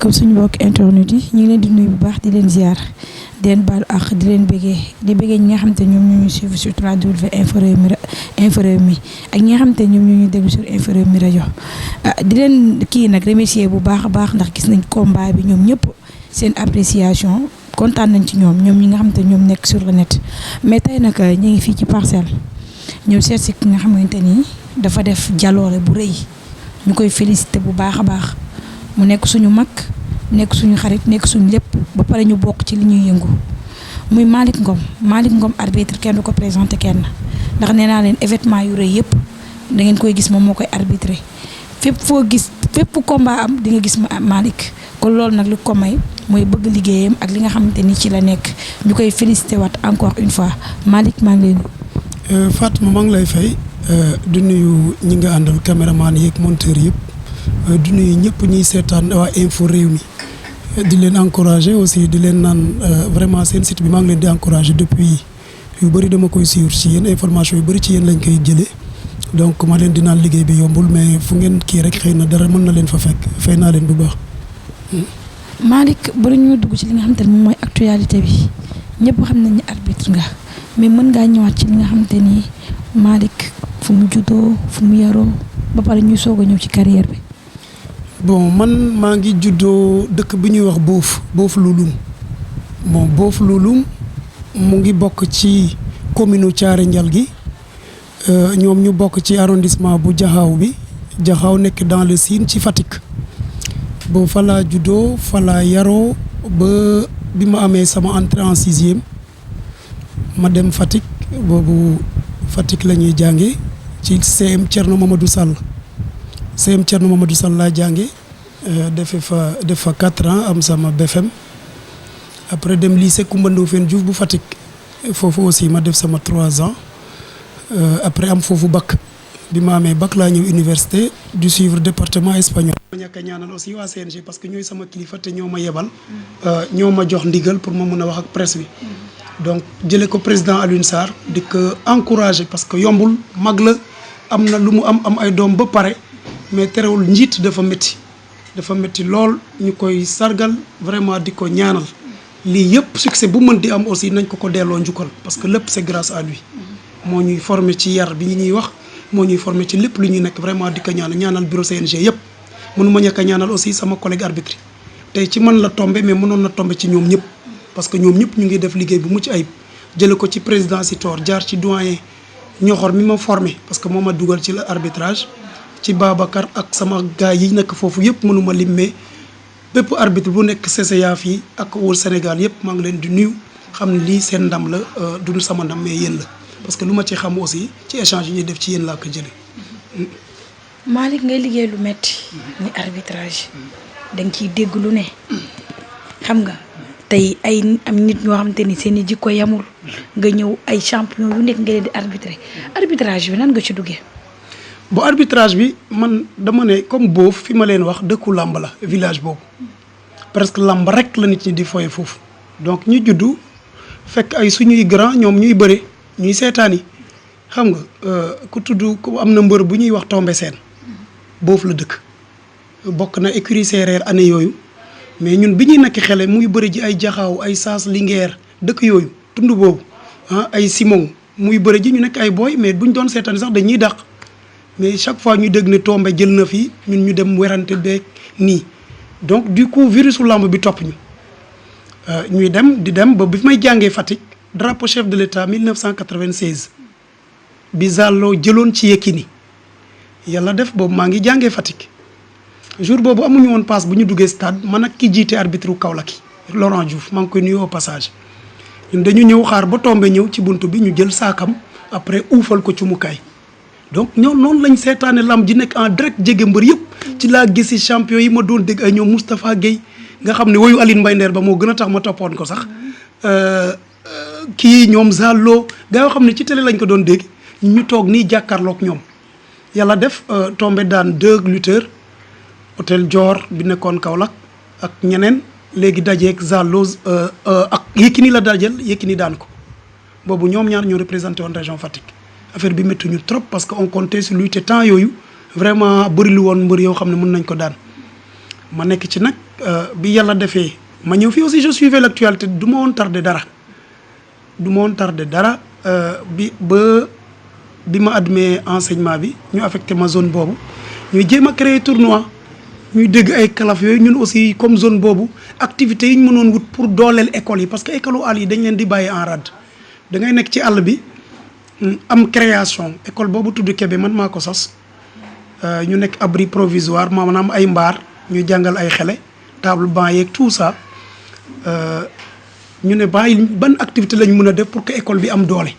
asalaamaaleykum suñu mbokk internet yi ñu ngi leen di nuyu bu baax di leen ziar di leen baalu ak di leen bëggee ñi nga xam te ñoom ñoo ñu suivre sur Infos Rewmi ak ñi nga xam te ñoom ñoo ñu déglu sur Infos Rewmi rajo di leen kii nag remercier bu baax a baax ndax gis nañ combat bi ñoom ñëpp seen appréciation kontaan nañ ci ñoom ñi nga xam te ñoom nekk sur le net mais tey nag ñu ngi fii ci Parcelles ñëw seet si ki nga xamante ni dafa def jaloore bu rëy ñu koy félicité bu baax a baax mu nekk suñu mag nekk suñu xarit nekk suñu lépp ba pare ñu bokk ci li ñuy yëngu muy Malick Ngom arbitre kenn du ko présenté kenn ndax nee naa leen événement yu rëy yëpp da ngeen koy gis moom moo koy arbitré fépp combat am di nga gis Malick kon loolu nag li ko may mooy bëgg liggéeyam ak li nga xamante ni ci la nekk ñu koy félicité waat encore une fois Malick maa ngi lay Fatma maa ngi lay fay di nuyu ñi nga àndal caméraman yeeg monteur yëpp di nuyu ñëpp ñuy seetaan waa Infos Rewmi di leen encouragé aussi di leen naan vraiment seen site bi maa ngi leen di encouragé depuis yu bëri dama koy suivre ci yéen information yu bëri ci yéen lañ koy jëlee donc ma leen di naan liggéey bi yombul mais fu ngeen kii rek xëy na dara mën na leen fa fekk fay naa leen bu baax. Malick bari ñoo dugg ci li nga xamante ne moom mooy actualité bi ñëpp xam nañ ne arbitre nga mais mën ngaa ñëwaat ci li nga xamante ni Malick fu mu juddoo fu mu yaroo ba pare ñuy soog a ñëw ci carrière bi. bon man maa ngi juddoo dëkk bi ñuy wax Boof Lulum Boof Lulum mu ngi bokk ci commune Thiaré Ndial gi ñoom ñu bokk ci arrondissement bu Jaxaaw bi Jaxaaw nekk dans le Sine ci Fatick boobu fa laa juddoo fa laa yaroo ba bi ma amee sama entrée en sixième ma dem Fatick boobu Fatick la ñuy jànge ci CM Thierno Mamadou Sall laa jànge def fa 4 ans am sama BFM après dem lycée Coumba Ndoffène Diouf bu Fatick foofu aussi ma def sama 3 ans après am foofu bac bi ma amee bac laa ñëw université du suivre département espagnol. ma ñàkk a ñaanal aussi waa CNG parce que ñooy sama kilifa te ñoo ma yebal ñoo ma jox ndigal pour ma mun a wax ak presse bi donc jëlee ko président Alioune Sarr di ko encouragé parce que yombul mag la am na lu mu am ay doom ba pare mais terewul njiit dafa métti lool ñu koy sargal vraiment di ko ñaanal lii yëpp succès bu mën di am aussi nañ ko delloo njukkal parce que lépp c'est grâce à lui moo ñuy formé ci yar bi ñuy wax moo ñuy formé ci lépp lu ñuy nekk vraiment di ko ñaanal bureau CNG yëpp mënuma ñàkk a ñaanal aussi sama collègue arbitre tey ci man la tombé mais mënoon na tombé ci ñoom ñëpp parce que ñoom ñëpp ñu ngi def liggéey bu mucc ayib jële ko ci président Sitor jaar ci doyen Ñoxor mi ma formé parce que moo ma dugal ci la arbitrage ci Babacar ak sama gars yi nekk foofu yëpp mënuma limmee bépp arbitre bu nekk CCA fii ak wër Sénégal yëpp maa ngi leen di nuyu xam ne lii seen ndam la du sama ndam mais yéen la parce que lu ma ci xam aussi ci échange yi ñuy def ci yéen laa ko jëlee. Malick ngay liggéey lu metti ni arbitrage danga ciy dégg lu ne xam nga tey ay am nit ñoo xamante ni seen i jikko yamul nga ñëw ay champion yu nekk nga leen di arbitrage bi nan nga ci duggee. bu arbitrage bi man dama ne comme boofu fi ma leen wax dëkku làmb la village boobu presque làmb rek la nit ñi di foye foofu donc ñu juddu fekk ay suñuy grand ñoom ñuy bëre ñuy seetaani xam nga ku tudd ku am na mbër bu ñuy wax Tombe Seen boofu la dëkk bokk na écurie Séeréer année yooyu mais ñun bi ñuy nekk xele muy bëri ji ay jaxaaw ay saas lingeer dëkk yooyu tund boobu ay simon muy bëri ji ñu nekk ay booy mais buñ doon seetaani sax dañuy dàq mais chaque fois ñu dégg ne Tombe jël na fii ñun ñu dem werante beeg nii donc du coup virusu lamb bi topp ñu ñuy dem ba bi may jàngee Fatick drapeau chef de l'État 1996 bi Zallo jëloon ci Yékini yàlla def boobu maa ngi jàngee Fatick jour boobu amuñu woon passe bu ñu duggee stade man ak ki jiite arbitre Kaolack yi Laurent Diouf maa ngi koy nuyu au passage ñun dañu ñëw xaar ba Tombe ñëw ci buntu bi ñu jël saakam après uufal ko ci mukaay donc ñoom noonu lañ seetaane lamb ji nekk en direct jege mbër yëpp ci laa gisi champion yi ma doon dégg ay ñoom Moustapha Guèye nga xam ne woyu Aline Mbaye Nder ba moo gën a tax ma toppoon ko sax kii ñoom Zallo gaa yoo xam ne ci télé lañ ko doon dégg ñu toog nii jàkkaarloog ñoom yàlla def Tombe daan 2 lutteurs hôtel Dior bi nekkoon Kaolack ak ñeneen léegi dajeeg Zallo ak Yékini la dajel Yékini daan ko boobu ñoom ñaar ñoo représenté woon région Fatick affaire bi métti ñu trop parce que on comptait sur lui te temps yooyu vraiment bëri lu woon mbër yoo xam ne mën nañ ko daan ma nekk ci nag bi yàlla defee ma ñëw fii aussi je suivais l'actualité du ma woon tardé dara bi ma admee enseignement bi ñu affecté ma zone boobu ñuy jéem a créer tournoi ñuy dégg ay calaf yooyu ñun aussi comme zone boobu activités yi ñu mënoon wut pour dooleel école yi parce que école àll yi dañ leen di bàyyi en rade da ngay nekk ci àll bi am création école boobu tudd Kébé man maa ko sos ñu nekk abri provisoire maanaam ay mbaar ñuy jàngal ay xele table banc yeeg tout ça ñu ne bàyyi ban activité lañ mën a def pour que école bi am doole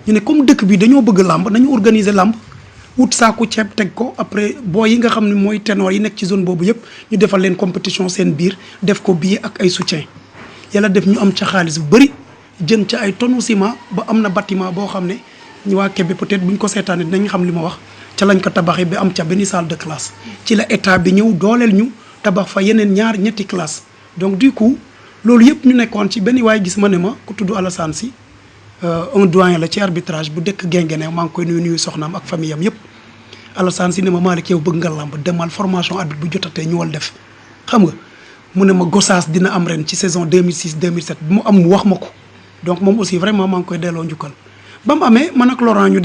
ñu ne comme dëkk bi dañoo bëgg làmb nañu organiser làmb wut saaku ceeb teg ko après boo yi nga xam ne mooy ténor yi nekk ci zone boobu yëpp ñu defal leen compétition seen biir def ko billet ak ay soutien yàlla def ñu am ca xaalis bu bëri jën ca ay tonnes ciment ba am na bâtiment boo xam ne ñu waa Kébé peut-être buñ ko seetaanee dinañ xam li ma wax ca lañ ko tabaxee ba am ca benn salle de classe ci la état bi ñëw dooleel ñu tabax fa yeneen ñetti classe donc du coup loolu yëpp ñu nekkoon ci benn waaye gis ma ne ma ku tudd Alassane Sy un doyen la ci arbitrage bu dëkk Guinguinéo maa ngi koy nuyu soxnaam ak famille am yëpp Alassane Sy ne ma Malick yow bëgg nga làmb demal formation arbitre bu jotatee ñu wal def xam nga mu ne ma Gossas dina am ren ci saison 2006 2007 bu mu am mu wax ma ko donc moom aussi vraiment maa ngi koy delloo njukkal ba mu amee man ak Laurent ñu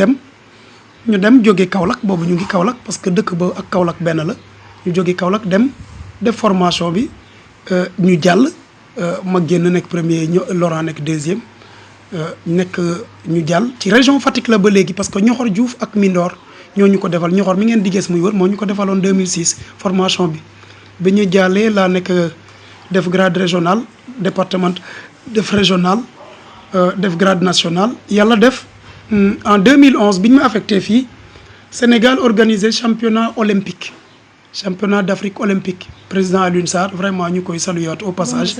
dem jóge Kaolack boobu ñu ngi Kaolack parce que dëkk ba ak Kaolack benn la ñu jóge Kaolack dem def formation bi ñu jàll ma génn nekk premier Laurent nekk deuxième ñu jàll ci région Fatick la ba léegi parce que Ñoxor Diouf ak Mindor ñoo ñu ko defal Ñoxor mi ngeen di gis muy wër moo ñu ko defaloon 2006 formation bi ñu jàllee laa nekk def grade régional département def régional def grade national yàlla def en 2011 bi ñu ma affecté fii Sénégal organisé championnat olympique championnat d'Afrique olympique président Alioune Sarr vraiment ñu koy saluer au passage.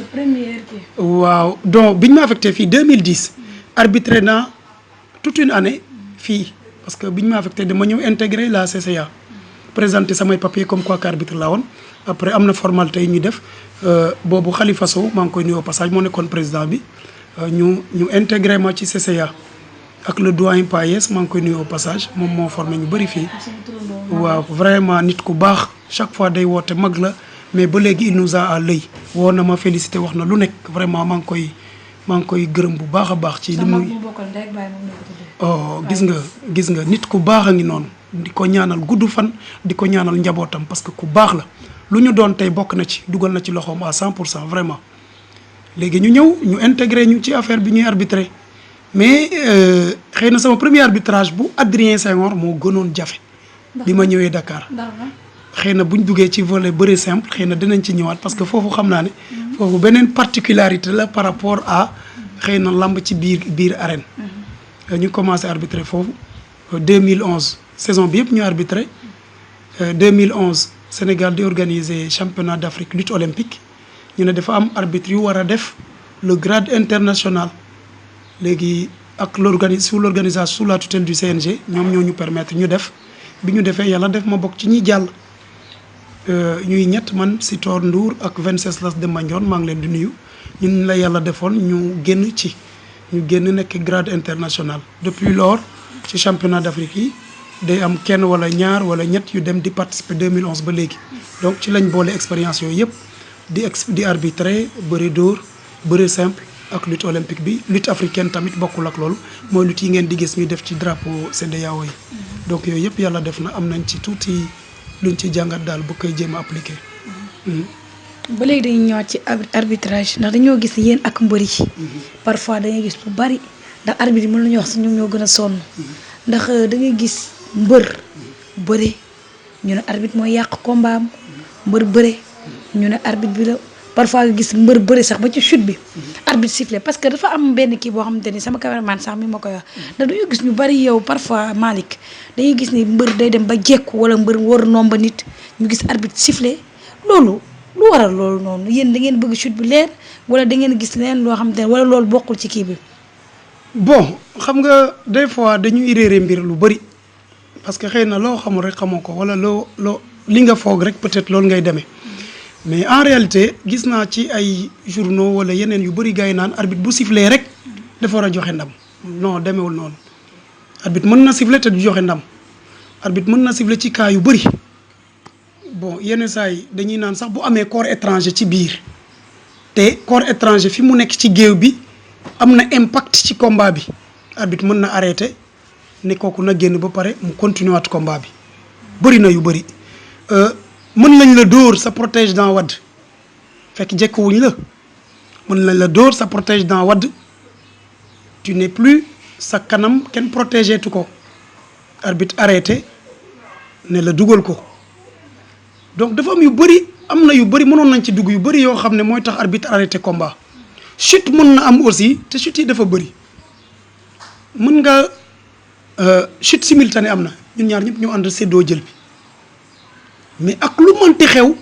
waaw donc bi ñu ma affecté fii 2010 arbitré naa toute une année fii parce que bi ñu ma affecté dama ñëw intégré la CCA présenté samay papier comme quoi qu'arbitre laa woon après am na formalité yi ñu def boobu Khalifa Sow maa ngi koy nuyu au passage moo nekkoon président bi ñu intégré ma ci CCA ak le doyen Payes maa ngi koy nuyu au passage moom moo formé ñu bëri fii. waaw vraiment nit ku baax chaque fois day woote mag la mais ba léegi il nous a à l'œil woo na ma félicité wax na lu nekk vraiment maa ngi koy gërëm bu baax a baax. ci li muy oh gis nga nit ku baax a ngi noonu di ko ñaanal gudd fan di ko ñaanal njabootam parce que ku baax la lu ñu doon tey bokk na ci dugal na ci loxoom à 100% vraiment. léegi ñu ñëw ñu intégré ñu ci affaire bi ñuy arbitrer mais xëy na sama premier arbitrage bu Adrien Senghor moo gënoon jafe. bi ma ñëwee Dakar. xëy na buñ duggee ci volet bëri simple xëy na dinañ ci ñëwaat parce que foofu xam naa ne. foofu beneen particularité la par rapport à xëy na lamb ci biir arène. ñu commencé arbitrer foofu 2011 saison bi yëpp ñu arbitrer 2011 Sénégal di organiser championnat d'Afrique lutte olympique ñu ne dafa am arbitre yu war a def le grade international léegi ak sous la tutelle du CNG ñoom ñoo ñu permettre ñu def bi ñu defee yàlla def ma bokk ci ñi jàll. ñuy ñett man Sitor Ndour ak Venceslas Demba Ndione maa ngi leen di nuyu ñun la yàlla defoon ñu génn nekk grade international depuis lors ci championnat d'Afrique yi day am kenn wala ñaar wala ñett yu dem di participer 2011 ba léegi donc ci lañ boole expérience yooyu yëpp di arbitrer bëri dóor bëri simple ak lutte olympique bi lutte africaine tamit bokkul ak loolu mooy lutte yi ngeen di gis ñu def ci drapeau CEDEAO yi donc yooyu yëpp yàlla def na am nañ ci tuuti luñ ci jàngat daal bu koy jéem a appliqué. ba léegi dañuy ñëwaat ci arbitrage ndax dañoo gis yéen ak mbër yi parfois dañuy gis lu bari ndax arbitre yi mën nañu wax si ñoom ñoo gën a sonn ndax da ngay gis mbër bëre ñu ne arbitre mooy yàq combat am mbër bëre ñu ne arbitre bi la parfois nga gis mbër bëre sax ba ci chute bi arbitre sifflé parce que dafa am benn kii boo xamante ni sama cameraman sax mi ma koy wax ndax dañoo gis ñu bari yow parfois Malick dañuy gis ni mbër day dem ba jekku wala mbër war nomba nit ñu gis arbitre sifflé loolu lu waral loolu noonu yéen da ngeen bëgg chute bi leer wala da ngeen gis leen loo xamante ne wala loolu bokkul ci kii bi. bon xam nga des fois dañuy réere mbir lu bari parce que xëy na loo xamul rek xamoo ko wala loo li nga foog rek peut-être loolu ngay demee mais en réalité gis naa ci ay journaux wala yeneen yu bari gars yi naan arbitre bu sifflé rek dafa war a joxe ndam non demewul noonu arbitre mën na sifflé te du joxe ndam arbitre mën na sifflé ci cas yu bari bon yenn saa yi dañuy naan sax bu amee corps étranger ci biir te corps étranger fi mu nekk ci géew bi am na impact ci combat bi arbitre mën na arrêté ne kooku na génn ba pare mu continuer waat combat bi bëri na yu bëri mën nañ la dóor sa protège dent wadd fekk jekkuwuñ la mën nañ la dóor sa protège dent wadd tu n'es plus sa kanam kenn protégé tu ko arbitre arrêté ne la dugal ko donc dafa am yu bëri am na yu bëri mënoon nañ ci dugg yu bëri yoo xam ne mooy tax arbitre arrêté combat chute mën na am aussi te chute yi dafa bëri mën nga chute simultanée am na ñun ñaar ñëpp ñu ànd séddoo jël bi mais ak lu mënti xew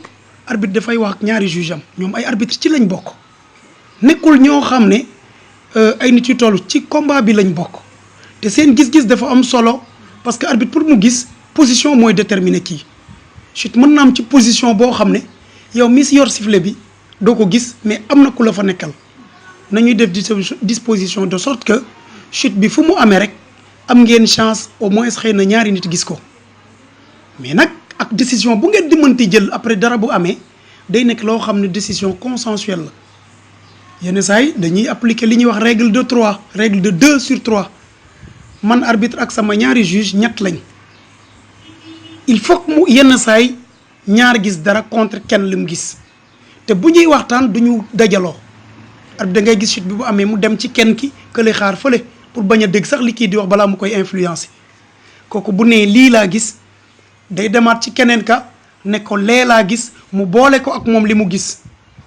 arbitre dafay wax ak ñaari juge am ñoom ay arbitre ci lañ bokk nekkul ñoo xam ne ay nit yu toll ci combat bi lañ bokk te seen gis-gis dafa am solo parce que arbitre pour mu gis position mooy déterminer kii chute mën na am ci position boo xam ne yow mi si yor sifflet bi doo ko gis mais am na ku la fa nekkal nañuy def disposition de sorte que chute bi fu mu amee rek am ngeen chance au moins xëy na ñaari nit gis ko mais nag ak décision bu ngeen di mënti jël après dara bu amee day nekk loo xam ne décision consensuelle la yenn saa yi dañuy appliquer li ñuy wax règle de 3 règle de 2 sur 3 man arbitre ak sama ñaari juge ñett lañ il faut que mu yenn saa yi ñaar gis dara contre kenn li mu gis te bu ñuy waxtaan duñu dajaloo arbitre da ngay gis chute bi bu amee mu dem ci kenn ki kële xaar fële pour bañ a dégg sax li kii di wax balaa mu koy influencer kooku bu nee lii laa gis day demaat ci keneen ka ne ko lee laa gis mu boole ko ak moom li mu gis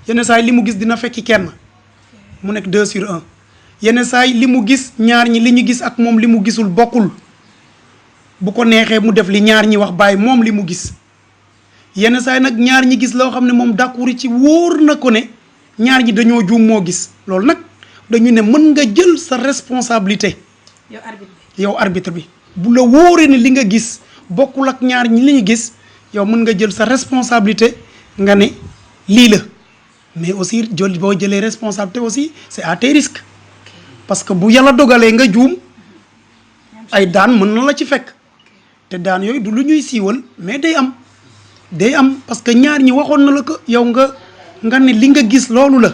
yenn saa yi li mu gis dina fekki kenn mu nekk 2 sur 1 yenn saa yi li mu gis ñaar ñi li ñu gis ak moom li mu gisul bokkul bu ko neexee mu def li ñaar ñi wax bàyyi moom li mu gis yenn saa yi nag ñaar ñi gis loo xam ne moom d'accord ci wóor na ko ne ñaar ñi dañoo juum moo gis loolu nag dañu ne mën nga jël sa responsabilité yow arbitre bi bu la wóoree ne li nga gis bokkul ak ñaar ñi li ñu gis yow mën nga jël sa responsabilité nga ne lii la mais aussi jël boo jëlee responsabilité aussi c'est à tes risques parce que bu yàlla dogalee nga juum ay daan mën na la ci fekk te daan yooyu du lu ñuy siiwal mais day am parce que ñaar ñi waxoon na la ko yow nga ne li nga gis loolu la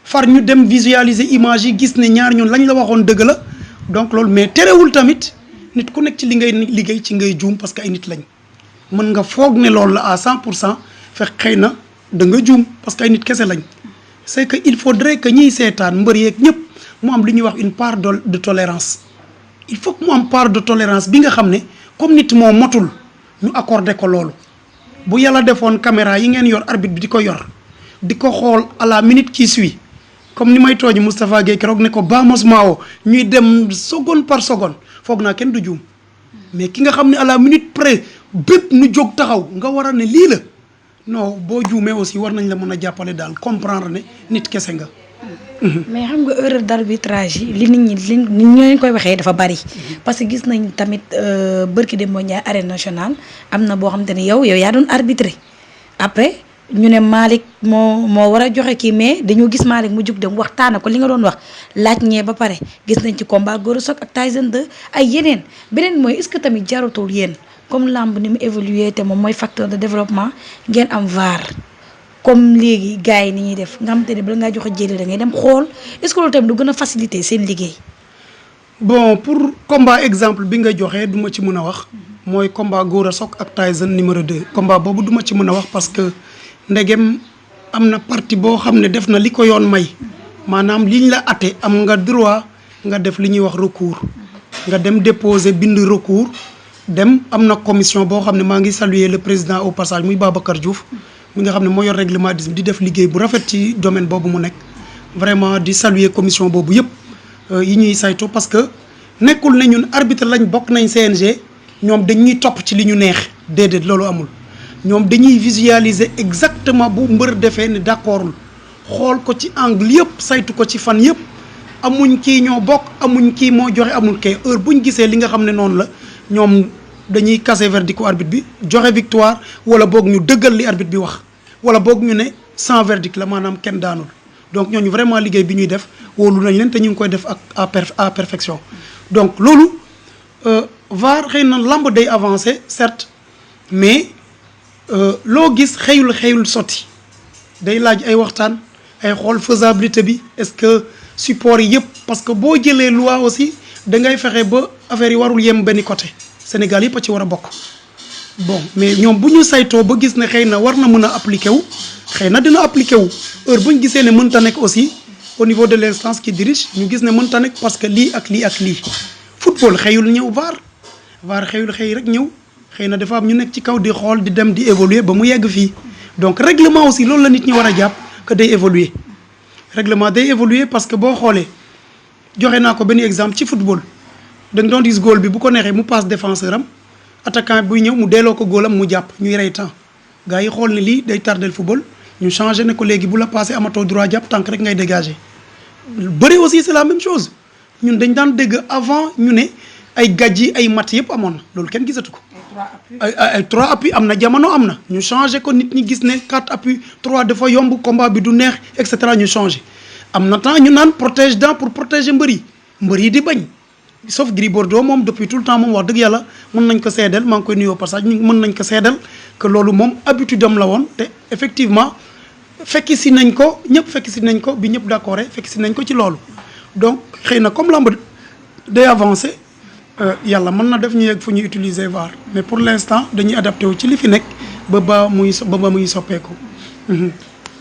far ñu dem visualiser image yi gis ne ñaar ñun lañ la waxoon dëgg la donc loolu mais terewul tamit nit ku nekk ci li ngay liggéey ci ngay juum parce que ay nit lañ mën nga foog ne loolu la à 100% fekk xëy na da nga juum parce que ay nit kese lañ c'est que il faudrait que ñiy seetaan mbër yeeg ñëpp mu am li ñuy wax une part de tolérance il faut que mu am part de tolérance bi nga xam ne comme nit moo motul ñu accordé ko loolu bu yàlla defoon caméra yi ngeen yor arbitre bi di ko yor di ko xool à la minute qui suit comme ni may tooñ Moustapha Guèye keroog ne ko Bamos Mao ñuy dem seconde par seconde foog naa kenn du juum mais ki nga xam ne à la minute près bépp nu jóg taxaw nga war a ne lii la non boo juumee aussi war nañ la mën a jàppale daal comprendre ne nit kese nga. mais xam nga erreur d'arbitrage yi li nit ñi ñoo koy waxee dafa bari parce que gis nañ tamit bërki dem moo Ndiaye arène nationale am na boo xamante ne yow yaa doon arbitrer après ñu ne Malick moo war a joxe kii mais dañoo gis Malick mu jug dem waxtaana ko li nga doon wax laaj ñee ba pare gis nañ ci combat Gora Sock ak Tyson 2 ay yeneen beneen mooy est-ce que tamit jarutul yéen comme lamb ni mu évolué te moom mooy facteur de développement ngeen am VAR comme léegi gars yi ni ñuy def nga xamante ne bala ngaa joxe jëli da ngay dem xool est-ce que loolu tamit du gën a faciliter seen liggéey. bon pour combat exemple bi nga joxee du ma ci mën a wax mooy combat Gora Sock ak Tyson numéro 2 combat boobu du ma ci mën a wax parce que ndegem am na partie boo xam ne def na li ko yoon may maanaam liñ la atte am nga droit nga def li ñuy wax recours nga dem déposer bind recours dem am na commission boo xam ne maa ngi saluer le président au passage muy Babacar Diouf mi nga xam ne moo yor réglementisme di def liggéey bu rafet ci domaine boobu mu nekk vraiment di saluer commission boobu yëpp yi ñuy saytu parce que nekkul ne ñun arbitre lañ bokk nañ CNG ñoom dañuy topp ci li ñu neex déedéet loolu amul ñoom dañuy visualiser exactement bu mbër defee ne d'accordul xool ko ci angle yëpp saytu ko ci fan yëpp amuñ kii ñoo bokk amuñ kii moo joxe amul kay heure buñ gisee li nga xam ne noonu la ñoom dañuy casser verdict arbitre bi joxe victoire wala boog ñu dëggal li arbitre bi wax wala boog ñu ne sans verdict la maanaam kenn daanul donc ñooñu vraiment liggéey bi ñuy def wóolu nañ leen te ñu ngi koy def ak à perfection donc loolu VAR xëy na lamb day avancer certes mais loo gis xëyul sotti day laaj ay waxtaan ay xool faisabilité bi est-ce que support yi yëpp parce que boo jëlee loi aussi da ngay fexe ba affaire yi warul yem benn côté Sénégal yëpp a ci war a bokk bon mais ñoom bu ñu saytoo ba gis ne xëy na war na mën a appliquer wu xëy na dina appliquer wu heure bu ñu gisee ne mënta nekk aussi au niveau de l'instance qui dirige ñu gis ne mënta nekk parce que lii ak lii ak lii football xëyul ñëw VAR xëyul xëy rek ñëw xëy na dafa am ñu nekk ci kaw di xool di dem di évoluer ba mu yegg fii donc règlement aussi loolu la nit ñi war a jàpp que day évoluer règlement day évoluer parce que boo xoolee joxe naa ko benn exemple ci football da nga doon gis góol bi bu ko neexee mu passe défenseur am attaquant buy ñëw mu delloo ko góolam mu jàpp ñuy rey temps gars yi xool ne lii day tardel football ñu changé ne ko léegi bu la passé amatoo droit jàpp tànk rek ngay dégager bëri aussi c'est la même chose ñun dañ daan dégg avant ñu ne ay gàjji ay mat yëpp amoon na loolu kenn gisatu ko. ay 3 appuis am na jamono am na ñu changé ko nit ñi gis ne 4 appuis 3 dafa yomb combat bi du neex et cetera ñu changé am na temps ñu naan protège dents pour protéger mbër yi di bañ sauf Gris Bordeaux moom depuis tout le temps moom wax dëgg yàlla mën nañ ko seedeel maa ngi koy nuyoo passage mën nañ ko seedeel que loolu moom habitude am la woon te effectivement fekki si nañ ko ñëpp fekki si nañ ko bi ñëpp d'accord fekki si nañ ko ci loolu donc xëy na comme lamb day avancé yàlla mën na def ñu yegg fu ñuy utiliser VAR mais pour l'instant dañuy adapté wu ci li fi nekk ba muy soppeeku.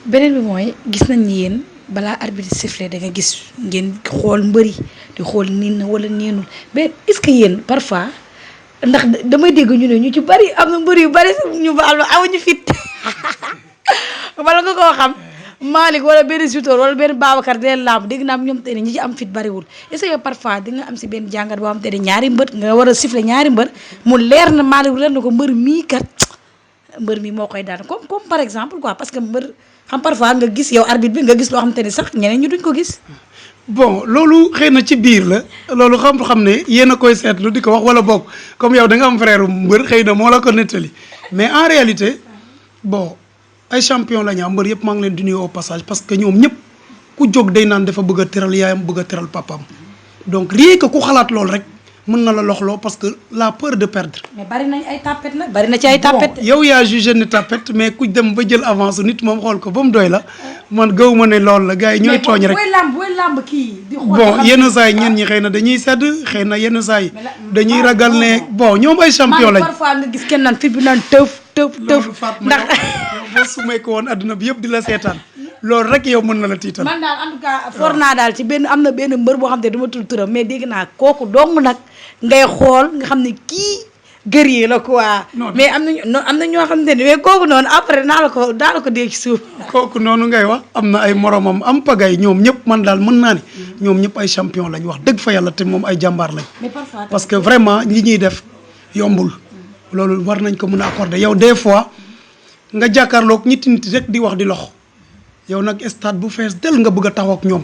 beneen bi mooy gis nañ ni yéen balaa arbitre sifflé da nga gis ngeen xool mbëri di xool niin na wala niinul mais est-ce que yéen parfois ndax damay dégg ñu ne ñu ci bari am na mbëri yu bari ñu baal ma amuñu fit wala nga koo xam Malick wala benn Sitor wala benn Babacar dee lamb dégg naa ñoom te ne ñi ci am fit bariwul est-ce que parfois di nga am si benn jàngat boo xam te ne ñaari mbër nga war a siffler ñaari mbër mu leer na Malick leer na ko mbër mii kat mbër mi moo koy daan comme par exemple quoi parce que mbër xam parfois nga gis yow arbitre bi nga gis loo xam te ne sax ñeneen ñu duñ ko gis. bon loolu xëy na ci biir la loolu xam ne yéen a koy seetlu di ko wax wala bokk comme yow da nga am frère mbër xëy na moo la ko nettali mais en réalité bon ay champion la ñu am mbër yëpp maa ngi leen di nuyu au passage parce que ñoom ñëpp ku jóg day naan dafa bëgg a teral yaayam bëgg a teral papaam donc rien que ku xalaat loolu rek mën na la loxloo parce que la peur de perdre. mais bari nañ ay tapette nag bari na ci ay tapette. yow yaa jugé ne tapette mais ku dem ba jël avance nit moom xool ko ba mu doy la man gaw ma ne loolu la gars yi ñooy tooñ rek. booy lamb kii. di xool bon yenn saa yi ñenn ñi xëy na dañuy sedd xëy na yenn saa yi dañuy ragal ne bon ñoom ay champion lañ. parfois nga gis kenn naan fit bi naan tëf. ndax yow boo sumee ko woon adduna bi yëpp di la seetaan loolu rek yow mën na la tiital. man daal en tout cas for naa daal ci am na benn mbër boo xam te dama tudd turam mais dégg naa kooku dong nag ngay xool nga xam ne kii guerrier la quoi. mais am na ñoo xam ne mais kooku noonu après naa la ko dégg ci suuf. kooku noonu ngay wax am na ay moromam am pagay ñoom ñëpp man daal mën naa ne ñoom ñëpp ay champion lañ wax dëgg fa yàlla te moom ay jàmbaar lañ. parce que vraiment li ñuy def yombul. loolu war nañ ko mën a accorder yow des fois nga jàkkaarloog ñetti nit rek di wax di lox yow nag stade bu fees del nga bëgg a taxaw ak ñoom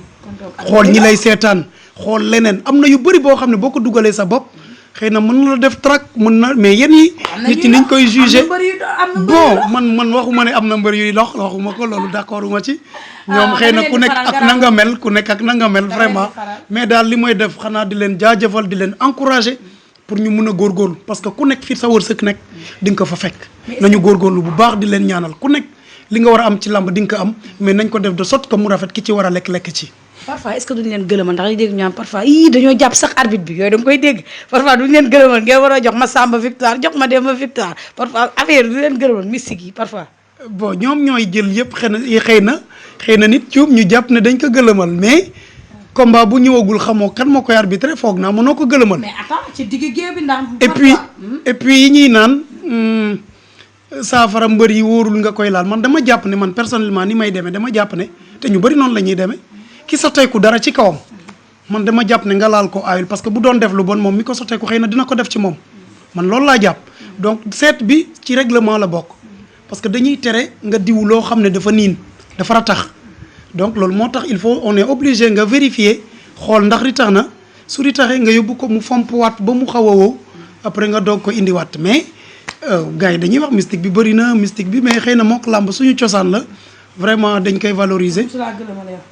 xool ñi lay seetaan xool leneen am na yu bëri boo xam ne boo ko dugalee sa bopp xëy na mën na la def trac mën na mais yéen yi nit ñi niñ koy jugé bon man waxuma ne am na mbër yuy lox waxuma ko loolu d'accord uma ci ñoom xëy na ku nekk ak na nga mel vraiment mais daal li mooy def xanaa di leen jaajëfal di leen encourager pour ñu mun a góorgóorlu parce que ku nekk fii sa wërsëg nekk di nga ko fa fekk nañu góorgóorlu bu baax di leen ñaanal ku nekk li nga war a am ci làmb di nga ko am mais nañ ko def de sorte que mu rafet ki ci war a lekk ci. parfois est-ce que duñ leen gëlëmal ndax dégg ñu am parfois dañoo jàpp sax arbitre bi yooyu da nga koy dégg parfois duñ leen gëlëmal ngeen war a jox ma Samba victoire jox ma Demba victoire parfois affaire du leen gëlëmal mystique yi parfois. bon ñoom ñooy jël yëpp xëy na nit cuub ñu jàpp ne dañ ko gëlëmal mais. combat bu ñëwagul xamoo kan moo koy arbitré foog naa mënoo ko gëlëmal. mais attends ci digg géew bi ndax. et puis yi ñuy naan saafara mbër yi wóorul nga koy laal man dama jàpp ne man personnellement ni may demee dama jàpp ne te ñu bëri noonu la ñuy demee ki sotteeku dara ci kawam man dama jàpp ne nga laal ko aayul parce que bu doon def lu bon moom mi ko sotteeku xëy na dina ko def ci moom man loolu laa jàpp donc seet bi ci règlement la bokk parce que dañuy tere nga diw loo xam ne dafa niin dafa ratax. donc loolu moo tax il faut on est obligé nga vérifier xool ndax ritax na su ritaxee nga yóbbu ko mu fompuwaat ba mu xaw a wow après nga doog ko indiwaat mais gars yi dañuy wax mystique bi bëri na mystique bi mais xëy na mook làmb suñu cosaan la vraiment dañ koy valoriser.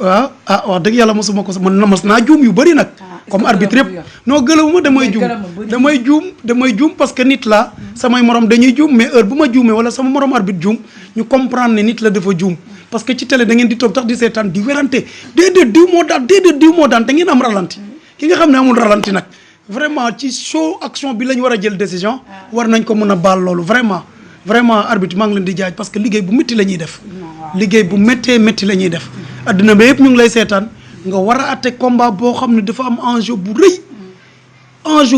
waaw wax dëgg yàlla mosuma ko mën na mas naa juum yu bëri nag. comme arbitre yëpp non gëlawuma damay juum parce que nit la samay morom dañuy juum mais heure bu ma juumee wala sama morom arbitre juum ñu comprendre ne nit la dafa juum parce que ci télé da ngeen di toog tax di seetaan di werante déedéet diw moo daan te ngeen am ralenti ki nga xam ne amul ralenti nag vraiment ci show action bi la ñu war a jël décision war nañ ko mën a baal loolu vraiment arbitre maa ngi leen di jaaj parce que liggéey bu métti la ñuy def liggéey bu méttee métti la ñuy def adduna bi yëpp ñu ngi lay seetaan nga war a atte combat boo xam ne dafa am enjeu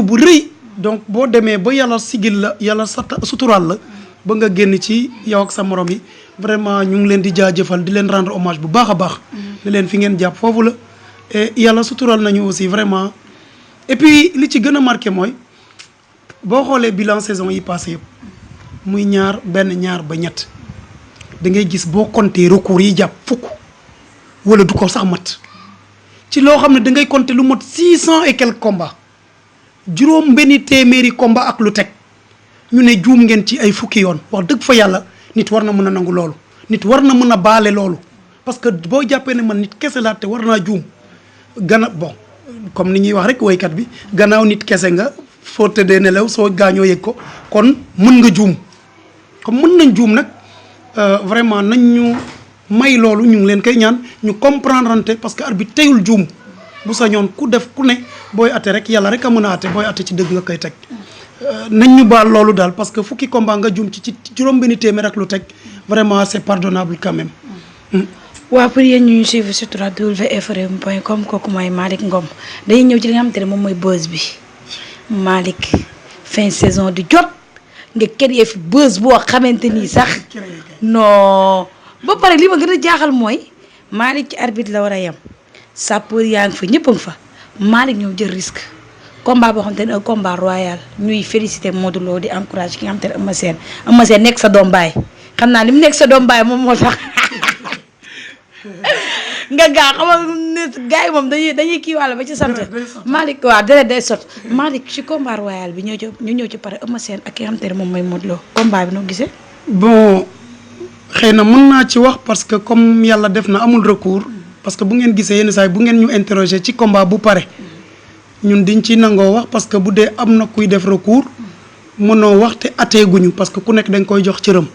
bu rëy donc boo demee ba yàlla sigil la yàlla suturaal la ba nga génn ci yow ak sa morom yi vraiment ñu ngi leen di jaajëfal di leen rendre hommage bu baax a baax di leen fi ngeen jàpp foofu la et yàlla suturaal nañu aussi vraiment et puis li ci gën a marqué mooy boo xoolee bilan saison yi passé yëpp muy ñaar ba ñett da ngay gis boo compter recours yi jàpp fukk wala du ko sax mat ci loo xam ne da ngay compter lu mot 600 et quelques combats juróom benni téeméeri combat ak lu teg ñu ne juum ngeen ci ay fukki yoon wax dëgg fa yàlla nit war na mën a nangu loolu nit war na mën a baale loolu parce que boo jàppee ne man nit kese laa te war naa juum bon comme ni ñuy wax rek woykat bi gannaaw nit kese nga foo tëddee nelaw soo gaañoo yëg ko kon mën nga juum comme mën nañ juum nag vraiment nañ ñu may loolu ñu ngi leen koy ñaan ñu comprendre ante parce que arbitre teyul juum bu sañoon ku def ku ne booy atte rek yàlla rek a mën a atte booy atte ci dëgg nga koy teg nañ ñu baal loolu daal parce que fukki combat nga juum ci juróom-benni téeméer ak lu teg vraiment c'est pardonnable quand même. waaw pour yéen ñu suivre sur www.infrewmi.com kooku mooy Malick Ngom dañuy ñëw ci li nga xamante ne moom mooy buzz bi Malick fin saison di jot nga créé fi buzz boo xamante ni sax non ba pare li ma gën a jaaxal mooy Malick ci arbitre la war a yem sapeur yaa ngi fa ñëpp a ngi fa Malick ñëw jël risque combat boo xamante ne un combat royal ñuy féliciter Modou Lo di encourager ki nga xamante ne Eumeu Sène nekk sa doom baay xam naa li mu nekk sa doom baay moom moo tax nga gaa xamal ne gars yi moom dañuy kii wàlla ba ci sant Malick waaw deret day sot Malick ci combat royal bi ñu ñëw ci pare Eumeu Sène ak ki nga xamante ne moom mooy Modou Lo combat bi noo gisee bon xëy na mën naa ci wax parce que comme yàlla def na amul recours parce que bu ngeen gisee yenn saa yi bu ngeen ñu interroger ci combat bu pare ñun diñ ci nangoo wax parce que bu dee am na kuy def recours mënoo wax te atteeguñu parce que ku nekk dañ koy jox cëram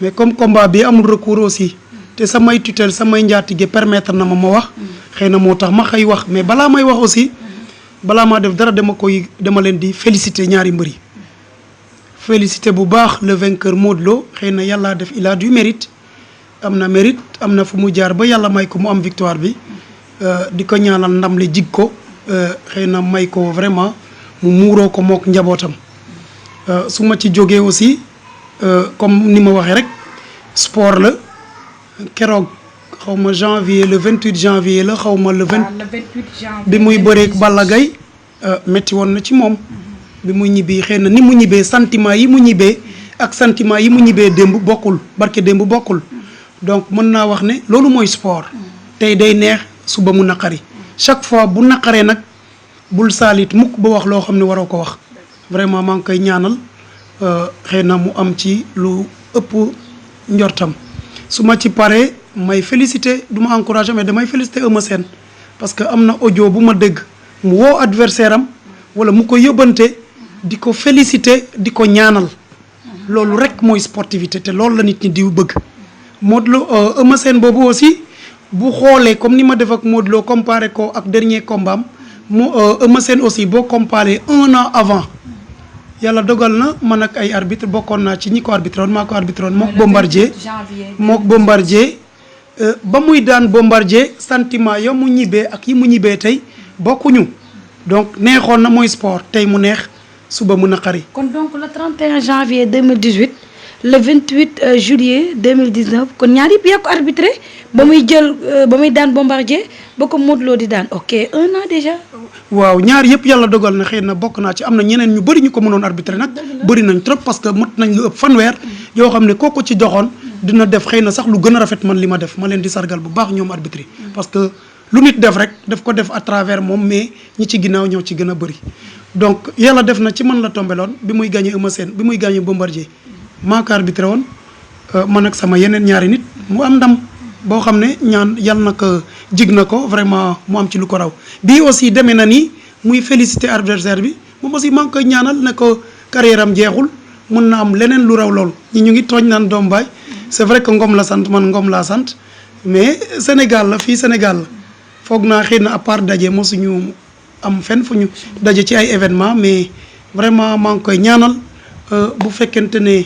mais comme combat bi amul recours aussi te samay tutelle samay njaatige permettre na ma wax xëy na moo tax ma xëy wax mais balaa may wax aussi balaa maa def dara dama leen di féliciter ñaari mbër yi féliciter bu baax le vainqueur Modou Lo xëy na yàlla def il a du mérite am na fu mu jaar ba yàlla may ko mu am victoire bi di ko ñaanal ndam li jig ko xëy na may ko vraiment mu muuroo ko mook njabootam su ma ci jógee aussi comme ni ma waxee rek sport la keroog xaw ma janvier le 28 janvier la xaw ma le 28 janvier bi muy bëreek Balla Gaye métti woon na ci moom bi muy ñibbee xëy na ni mu ñibbee sentiment yi mu ñibbee ak sentiment yi mu ñibbee démb bokkul barke démb bokkul donc mën naa wax ne loolu mooy sport tey day neex suba mu naqari chaque fois bu naqaree nag bul saalit mukk ba wax loo xam ne waroo ko wax vraiment maa ngi koy ñaanal xëy na mu am ci lu ëpp njortam su ma ci paree may féliciter du ma encourager mais damay féliciter Eumeu Sène parce que am na audio bu ma dégg mu woo adversaire am wala mu ko yóbbante di ko féliciter di ko ñaanal loolu rek mooy sportivité te loolu la nit ñi di bëgg Modou Lo Eumeu Sène boobu aussi bu xoolee comme ni ma def ak Modou Lo comparé ko ak dernier combat am mu Eumeu Sène aussi boo comparé 1 an avant yàlla dogal na man ak ay arbitre bokkoon naa ci ñi ko arbitré woon maa ko arbitré woon mook Bombardier ba muy daan Bombardier sentiment yo mu ñibbee ak yi mu ñibbee tey bokkuñu donc neexoon na mooy sport tey mu neex suba mu naqari. kon donc le 31 janvier 2018 le 28 juillet 2019 kon ñaar yëpp yaa ko arbitré ba muy daan Bombardier ba ko Modou Lo di daan ok 1 an déjà. waaw ñaar yëpp yàlla dogal na xëy na bokk naa ci am na ñeneen ñu bëri ñu ko mënoon arbitré nag bëri nañ trop parce que mot nañ lu ëpp fanweer yoo xam ne kooku ci doxoon dina def xëy na sax lu gën a rafet man li ma def ma leen di sargal bu baax ñoom arbitré parce que lu nit def rek daf ko def à travers moom mais ñi ci ginnaaw ñoo ci gën a bëri donc yàlla def na ci man la tombeloon bi muy gagné Eumeu Sène bi muy gagné Bombardier maa ko arbitré woon man ak sama yeneen ñaari nit mu am ndam boo xam ne ñaan yal na ko jig na ko vraiment mu am ci lu ko raw bii aussi demee na ni muy féliciter adversaire bi moom aussi maa ngi koy ñaanal ne ko carrière am jeexul mën na am leneen lu raw lool ñi ñu ngi tooñ naan doom baay c'est vrai que Ngom la sant man Ngom laa sant mais Sénégal la fii Sénégal la foog naa xëy na à part daje mosuñu am fenn fu ñu daje ci ay événements mais vraiment maa ngi koy ñaanal bu fekkente ne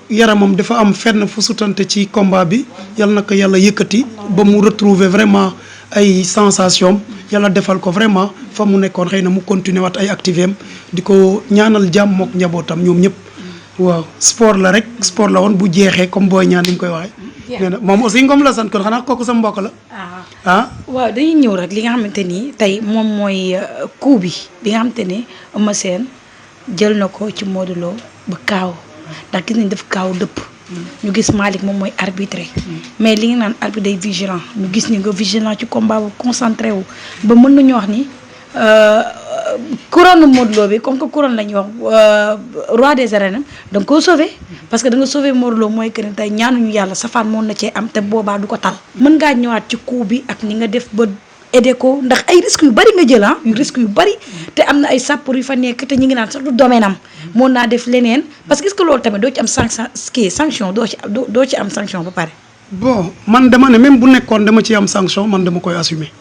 yaramam dafa am fenn fu sutante ci combat bi yal na ko yàlla yëkkati ba mu retrouver vraiment ay sensation yàlla defal ko vraiment fa mu nekkoon xëy na mu continuer waat ay activité am di ko ñaanal jàmm mook njabootam ñoom ñëpp waaw sport la rek sport la woon bu jeexee comme booy ñaan ni mu koy waxee. nee na moom aussi Ngom la sant kon xanaa kooku sa mbokk la. waaw dañuy ñëw rek li nga xamante ni tey moom mooy coup bi nga xamante ni Eumeu Sène jël na ko ci Modou Lo ba kaaw ndax gis nañ def kaaw dëpp. ñu gis Malick moom mooy arbitré. mais li nga naan arbitre day vigilant ñu gis ni nga vigilant ci combat bu concentré wu ba mën nañu wax ni couronne Modou Lo bi comme que couronne la ñuy wax roi des arènes da nga koo sauvé parce que da nga sauvé Modou Lo mooy que ne tey ñaanuñu yàlla safaan moon na cee am te boobaa du ko tal. mën ngaa ñëwaat ci coup bi ak ni nga def ba aidé ko ndax ay risques yu bari nga jël yu risques yu bari te am na ay sapeur yu fa nekk te ñu ngi naan sax du domaine am mën naa def leneen parce que est-ce que loolu tamit doo ci am sanction doo ci am sanction ba pare. bon man dama ne même bu nekkoon dama ci am sanction man dama koy assumer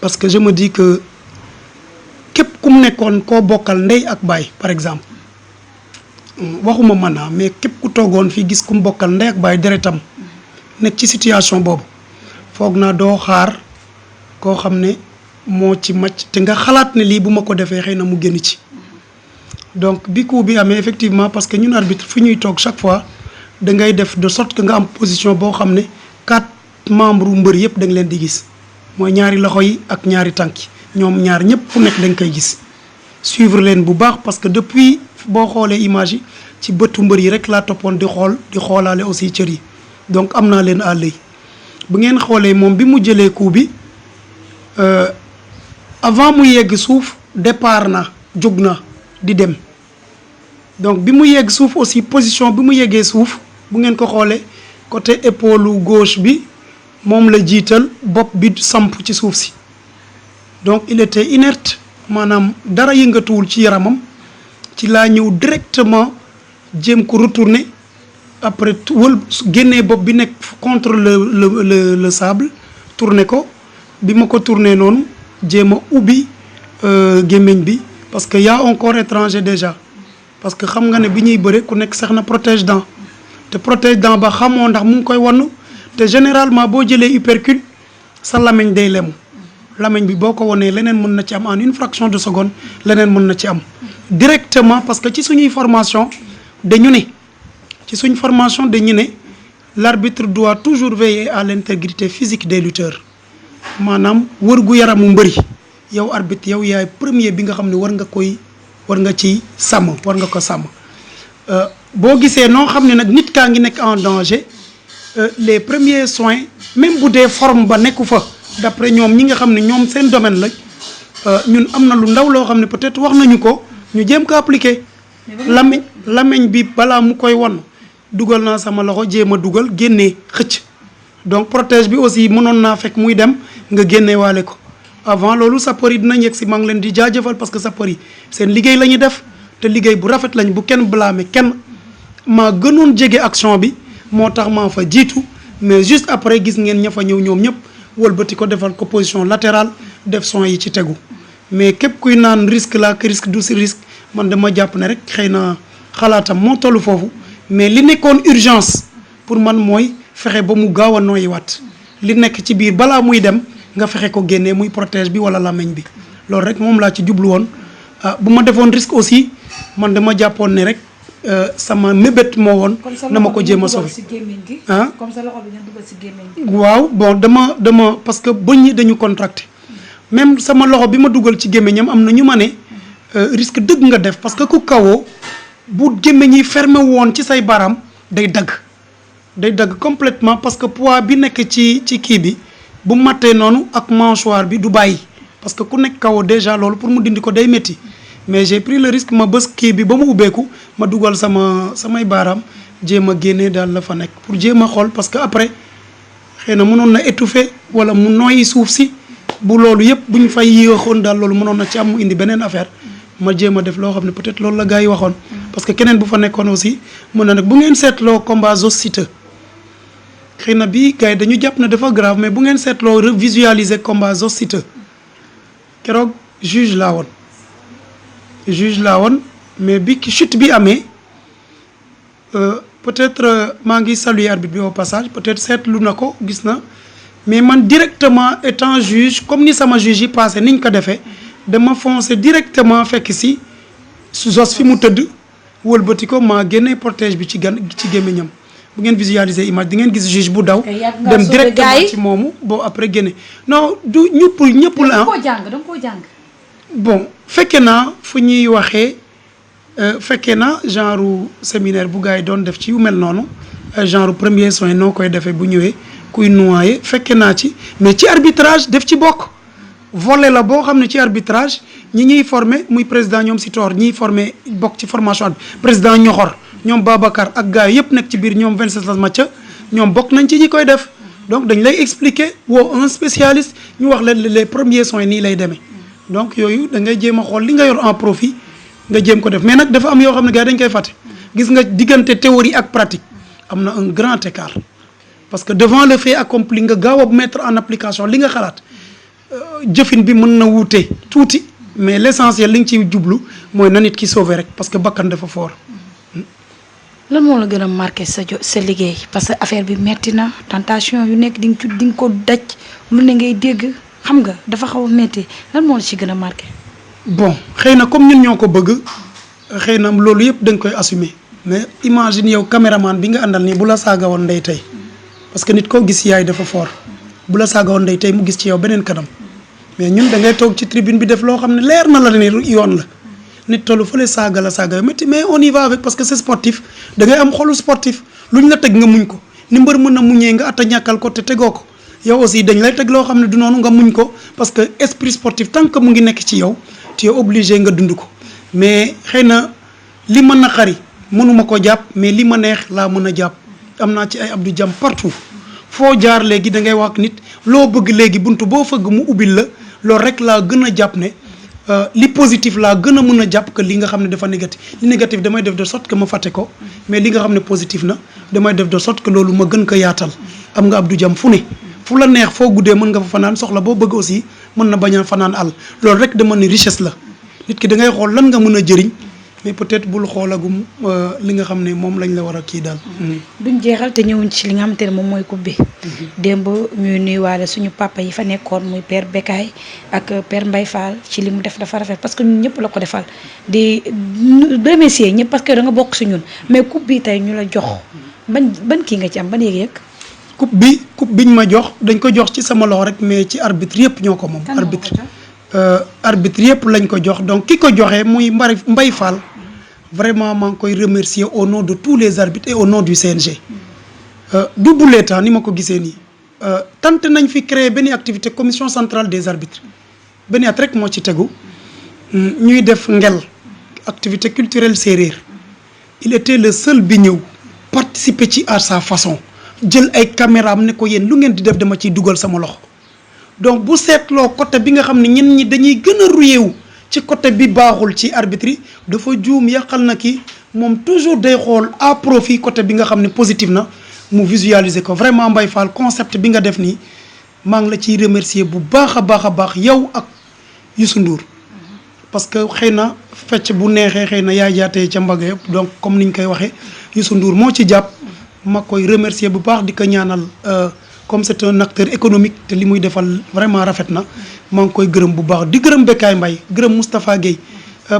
parce que je me dis que képp ku mu nekkoon koo bokkal ndey ak baay par exemple waxuma man mais képp ku toogoon fii gis ku mu bokkal ndey ak baay deretam nekk ci situation boobu foog naa doo xaar koo xam ne moo ci màcc te nga xalaat ne lii bu ma ko defee xëy na mu génn ci donc bi coup bi amee effectivement parce que ñun arbitre fu ñuy toog chaque fois da ngay def de sorte que nga am position boo xam ne 4 membres u mbër yëpp da nga leen di gis mooy ñaari loxo yi ak ñaari tànk yi ñoom ñaar ñëpp fu nekk da nga koy gis suivre leen bu baax parce que depuis boo xoolee image yi ci bëtu mbër yi rek laa toppoon di xoolaale aussi cër yi donc am naa leen à l'œil bu ngeen xoolee moom bi mu jëlee coup bi avant mu yegg suuf départ na jóg na di dem donc bi mu yegg suuf aussi position bi mu yeggee suuf bu ngeen ko xoolee côté épaule gauche bi moom la jiital bopp bi samp ci suuf si donc il était inerte maanaam dara yëngatuwul ci yaramam ci laa ñëw directement jéem ko retourner après génnee bopp bi nekk contre le sable tourner ko bi ma ko tourné noonu jéem a ubbi gémmiñ bi parce que y a un corps étranger déjà parce que xam nga ne bi ñuy bëre ku nekk sax na protège dent te protège dent ba xamoo ndax mu ngi koy wannu te généralement boo jëlee uppercut sa lamiñ day lemu lamiñ bi boo ko wanee leneen mën na ci am en une fraction de seconde leneen mën na ci am directement parce que ci suñuy formation dañu ne l'arbitre doit toujours veiller à l'intégrité physique des lutteurs maanaam wër gu yaramu mbëri yow arbitre yow yaay premier bi nga xam ne war nga ci sàmm war nga ko sàmm boo gisee noo xam ne nag nit kaa ngi nekk en danger les premiers soins même bu dee forme ba nekku fa d'après ñoom ñi nga xam ne ñoom seen domaine la ñun am na lu ndaw loo xam ne peut-être wax nañu ko ñu jéem ko appliquer lamiñ bi balaa mu koy won dugal naa sama loxo jéem a dugal génnee xëcc donc protège bi aussi mënoon naa fekk muy dem nga génne waale ko avant loolu sapeur yi dinañ yegg si maa ngi leen di jaajëfal parce que sapeur yi seen liggéey la ñuy def te liggéey bu rafet lañ bu kenn blâmer kenn maa gënoon jege action bi moo tax maa fa jiitu mais juste après gis ngeen ña fa ñëw ñoom ñëpp wëlbati ko defal ko position latérale def son yi ci tegu mais képp kuy naan risque la que risque du si risque man dama jàpp ne rek xëy na xalaatam moo tollu foofu mais li nekkoon urgence pour man mooy fexe ba mu gaaw a nooyiwaat li nekk ci biir balaa muy dem nga fexe ko génnee muy protège bi wala làmmiñ bi loolu rek moom laa ci jublu woon bu ma defoon risque aussi man dama jàppoon ne rek sama mébét moo woon na ma ko jéem a sauver comme sa loxo bi nga dugal ci gémmiñ gi waaw bon dama parce que bëñ yi dañu contracté même sama loxo bi ma dugal ci gémmiñam am na ñu ma ne risque dëgg nga def parce que ku kawoo bu gémmiñ yi fermé woon ci say baram day dagg complètement parce que poids bi nekk ci kii bi bu mattee noonu ak mâchoire bi du bàyyi parce que ku nekk kawoo déjà loolu pour mu dindi ko day métti mais j'ai pris le risque ma bës kii bi ba mu ubbeeku ma dugal samay baaraam jéem a génnee daal la fa nekk pour jéem a xool parce que après xëy na mënoon na étouffer wala mu noyyi suuf si bu loolu yëpp bu ñu fay yéexoon daal loolu mënoon na ci am mu indi beneen affaire ma jéem a def loo xam ne peut-être loolu la gars yi waxoon. parce que keneen bu fa nekkoon aussi mën na nag bu ngeen seetloo combat Zoss Siteu xëy na bii gars yi dañu jàpp ne dafa grave mais bu ngeen seetloo revisualiser combat Zoss Siteu keroog juge laa woon mais bi ki chute bi amee peut-être maa ngi saluer arbitre bi au passage peut-être seetlu na ko gis na mais man directement étant juge comme ni sama juge yi passé niñ ko defee dama foncé directement fekk si Zoss fi mu tëdd wëlbati ko maa génnee protège bi ci gémmiñam bu ngeen visualiser image di ngeen gis juge bu daw dem directement ci moomu boo après génne non du ñëpp la danga koo jàng bon fekkee naa fu ñuy waxee fekkee na genre séminaire bu gars yi doon def ci yu mel noonu genre premier soin noo koy defee bu ñëwee kuy noyé fekkee naa ci mais ci arbitrage def ci bokk volet la boo xam ne ci arbitrage ñi ñuy formé muy président ñoom si toor ñiy formé bokk ci formation bi président ñoxor ñoom Babacar ak gars yëpp nekk ci biir ñoom 27 match ñoom bokk nañ ci ñi koy def donc dañ lay expliquer woo un spécialiste ñu wax leen les premiers soins nii lay demee donc yooyu da ngay jéem a xool li nga yor en profit nga jéem ko def mais nag dafa am yoo xam ne gars dañ koy fàtte gis nga diggante théorie ak pratique am na un grand écart parce que devant le fait accompli nga gaaw a mettre en application li nga xalaat jëfin bi mën na wuute tuuti mais l'essentiel li nga ciy jublu mooy na nit ki sauver rek parce que bakkan dafa fort. lan moo la gën a marqué sa liggéey parce que affaire bi metti na tentation yu nekk di nga ko daj lu ne ngay dégg xam nga dafa xaw a metti lan moo la ci gën a marqué. bon xëy na comme ñun ñoo ko bëgg xëy na loolu yëpp dañ koy assumer mais imagine yow caméraman bi nga àndal nii bu la saaga woon ndey tey parce que nit koo gis yaay dafa fort bu la saaga woon ndey tey mu gis ci yow beneen kanam mais ñun da ngay toog ci tribune bi def loo xam ne leer na la ne yoon la nit tollu fële saaga la saaga yu métti mais on y va avec parce que c'est sportif da ngay am xolu sportif luñ la teg nga muñ ko ni mbër mën na muñee nga atta ñàkkal ko te tegoo ko yow aussi dañ lay teg loo xam ne du noonu nga muñ ko parce que esprit sportif tant que mu ngi nekk ci yow tu es obligé nga dund ko mais xëy na li ma naqari mënuma ko jàpp mais li ma neex laa mën a jàpp am naa ci ay Abdou Jam partout foo jaar léegi da ngay wax nit loo bëgg léegi buntu boo fëgg mu ubbil la loolu rek laa gën a jàpp ne li positif laa gën a mën a jàpp que li nga xam ne dafa négatif li négatif damay def de sorte que ma fàtte ko mais li nga xam ne positif na damay def de sorte que loolu ma gën ko yaatal am nga Abdou Jam fu ne fu la neex foo guddee mën nga fa fanaan soxla boo bëgg aussi mën na bañ a fanaan àll loolu rek dama ne richesse la nit ki da ngay xool lan nga mën a jëriñ mais peut-être bul xoolagum li nga xam ne moom lañ la war a kii daal. duñ jeexal te ñëwuñ ci li nga xamante ne moom mooy coupe bi. démb ñuy nuyuwaale suñu papa yi fa nekkoon muy père Bekaay ak père Mbaye Fall ci li mu def dafa rafet parce que ñun ñëpp la ko defal di remercier ñëpp parce que da nga bokk si ñun mais coupe bi tey ñu la jox ban kii nga ci am ban yëg-yëg. coupe biñ ma jox dañ ko jox ci sama loxo rek mais ci arbitre yëpp ñoo ko moom. arbitre yëpp lañ ko jox donc ki ko joxee muy Mbaye Fall. vraiment maa ngi koy remercier au nom de tous les arbitres et au nom du CNG du bulee temps ni ma ko gisee nii tant nañ fi créer benn activité commission centrale des arbitres benn at rek moo ci tegu ñuy def ngel activité culturelle séeréer il était le seul bi ñëw participer ci à sa façon jël ay caméra am ne ko yéen lu ngeen di def dama ciy dugal sama loxo donc bu seetloo côté bi nga xam ne ñenn ñi dañuy gën a ruyeewu ci côté bi baaxul ci arbitre yi dafa juum yàqal na ki moom toujours day xool à profit côté bi nga xam ne positif na mu visualiser ko vraiment Mbaye Fall concept bi nga def nii maa ngi la ciy remercier bu baax a baax yow ak Youssou Ndour parce que xëy na fecc bu neexee xëy na yaay jaatee ca mbagg yëpp donc comme niñ koy waxee Youssou Ndour moo ci jàpp ma koy remercier bu baax di ko ñaanal comme c'est un acteur économique te li muy defal vraiment rafet na maa ngi koy gërëm bu baax di gërëm Bekaay Mbaye gërëm Moustapha Guèye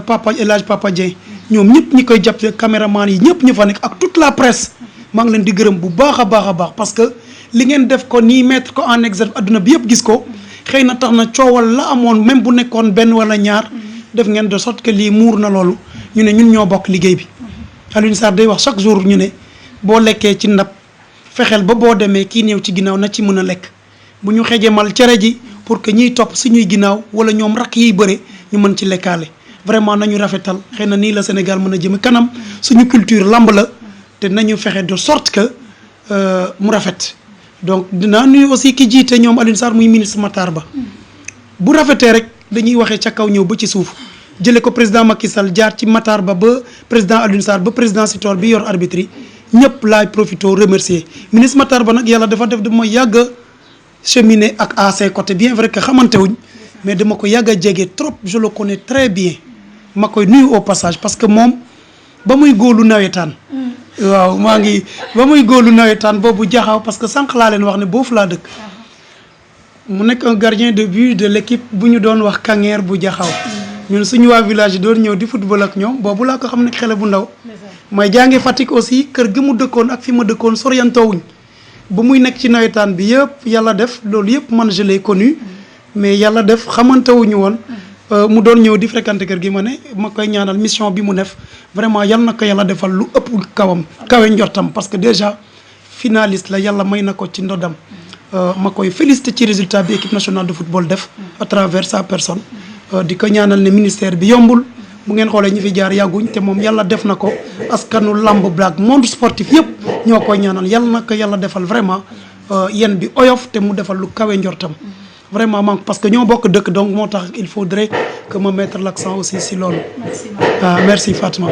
papa El Hadj Papa Dieng ñoom ñëpp ñi koy jàppale caméraman yi ñëpp ñu fa nekk ak toute la presse maa ngi leen di gërëm bu baax a baax parce que li ngeen def ko nii mettre ko en exergue adduna bi yëpp gis ko xëy na tax na coowal la amoon même bu nekkoon benn wala ñaar def ngeen de sorte que lii muur na loolu ñu ne ñun ñoo bokk liggéey bi Alioune Sarr day wax chaque jour ñu ne boo lekkee ci ndab fexeel ba boo demee kii ñëw ci ginnaaw na ci mën a lekk bu ñu xejemal cere ji pour que ñiy topp suñuy ginnaaw wala ñoom rakk yiy bëre ñu mën ci lekkaale vraiment nañu rafetal xëy na nii la Sénégal mën a jëm kanam suñu culture lamb la te nañu fexe de sorte que mu rafet donc dinaa nuyu aussi ki jiite ñoom Alioune Sarr muy ministre Matar Ba bu rafetee rek dañuy waxee ca kaw ñëw ba ci suuf jëlee ko président Macky Sall jaar ci Matar Ba ba président Alioune Sarr ba président Sitor bi yor arbitre yi ñëpp laay profité remercier ministre Matar Ba nag yàlla dafa def dama yàgg a cheminer ak à ses côtés bien vrai que xamante wuñ mais dama ko yàgg a jege trop je le connais très bien ma koy nuyu au passage parce que moom ba muy góolu nawetaan waaw maa ngi ba muy góolu nawetaan boobu jaxaw parce que sànq laa leen wax ne boofu laa dëkk mu nekk un gardien de but de l'équipe bu ñu doon wax Kangeer bu jaxaw ñun suñu waa village yi doon ñëw di football ak ñoom boobu laa ko xam ne xele bu ndaw may jànge Fatick aussi kër gi mu dëkkoon ak fi ma dëkkoon soriantoowuñ ba muy nekk ci nawetaan bi yëpp yàlla def loolu yëpp man je l'ai connu mais yàlla def xamantewuñu woon mu doon ñëw di fréquenter kër gi ma ne ma koy ñaanal mission bi mu def vraiment yal na ko yàlla defal lu ëpp kawam kawe njortam parce que déjà finaliste la yàlla may na ko ci ndodam ma koy féliciter ci résultat bi équipe nationale de football def à travers sa personne di ko ñaanal ne ministère bi yombul bu ngeen xoolee ñi fi jaar yàgguñ te moom yàlla def na ko askanu lamb black monde sportif yëpp ñoo koy ñaanal yàlla na ko yàlla defal vraiment yéen bi oyof te mu defal lu kawe njortam vraiment man parce que ñoo bokk dëkk donc moo tax il faudrait que ma mettre l'accent aussi si loolu. Merci Fatma.